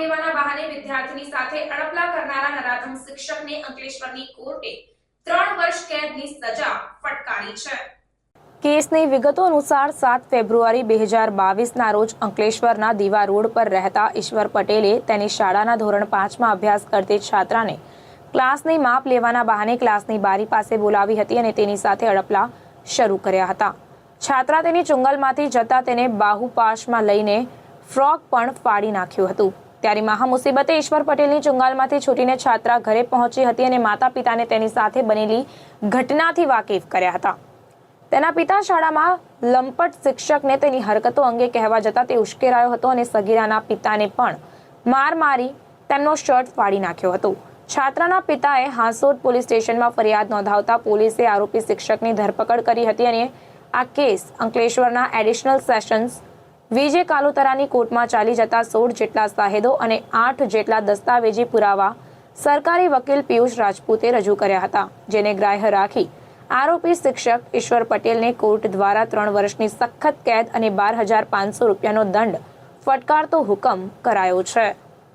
લેવાના બહાને વિદ્યાર્થીની સાથે અડપલા કરનારા નરાધમ શિક્ષકને અંકલેશ્વરની કોર્ટે 3 વર્ષ કેદની સજા ફટકારી છે। કેસની વિગતો અનુસાર 7 ફેબ્રુઆરી 2022ના રોજ અંકલેશ્વરના દીવા રોડ પર રહેતા ઈશ્વર પટેલે તેની શાળાના ધોરણ 5માં અભ્યાસ કરતી છાત્રાને ક્લાસની માપ લેવાના બહાને ક્લાસની બારી પાસે બોલાવી હતી અને તેની સાથે અડપલા શરૂ કર્યા હતા। છાત્રા તેની ચુંગલમાંથી જતા તેને બાહુપાશમાં લઈને ફ્રોક પણ ફાડી નાખ્યું હતું। ત્યારે મહામુસીબતે ઈશ્વર પટેલની ચુંગાલમાંથી છૂટીને છાત્રા ઘરે પહોંચી હતી અને માતા પિતાને તેની સાથે બનેલી ઘટનાથી વાકેફ કર્યા હતા। તેના પિતા શાળામાં લંપટ શિક્ષકને તેની હરકતો અંગે કહેવા જતા તે ઉશ્કેરાયો હતો અને સગીરાના પિતાને પણ માર મારી તેમનો શર્ટ ફાડી નાખ્યો હતો। છાત્રાના પિતાએ હાંસોદ પોલીસ સ્ટેશનમાં ફરિયાદ નોંધાવતા પોલીસે આરોપી શિક્ષકની ધરપકડ કરી હતી અને આ કેસ અંકલેશ્વરના એડિશનલ સેશન્સ વીજે કાલોતરાની કોર્ટમાં ચાલી જતા 16 જેટલા સાહેદો અને 8 જેટલા દસ્તાવેજી પુરાવા સરકારી વકીલ પિયુષ રાજપૂતે રજૂ કર્યા હતા, જેને ગ્રાહ્ય રાખી આરોપી શિક્ષક ઈશ્વર પટેલને કોર્ટ દ્વારા 3 વર્ષની સખત કેદ અને 12,500 રૂપિયાનો દંડ ફટકારતો હુકમ કરાયો છે।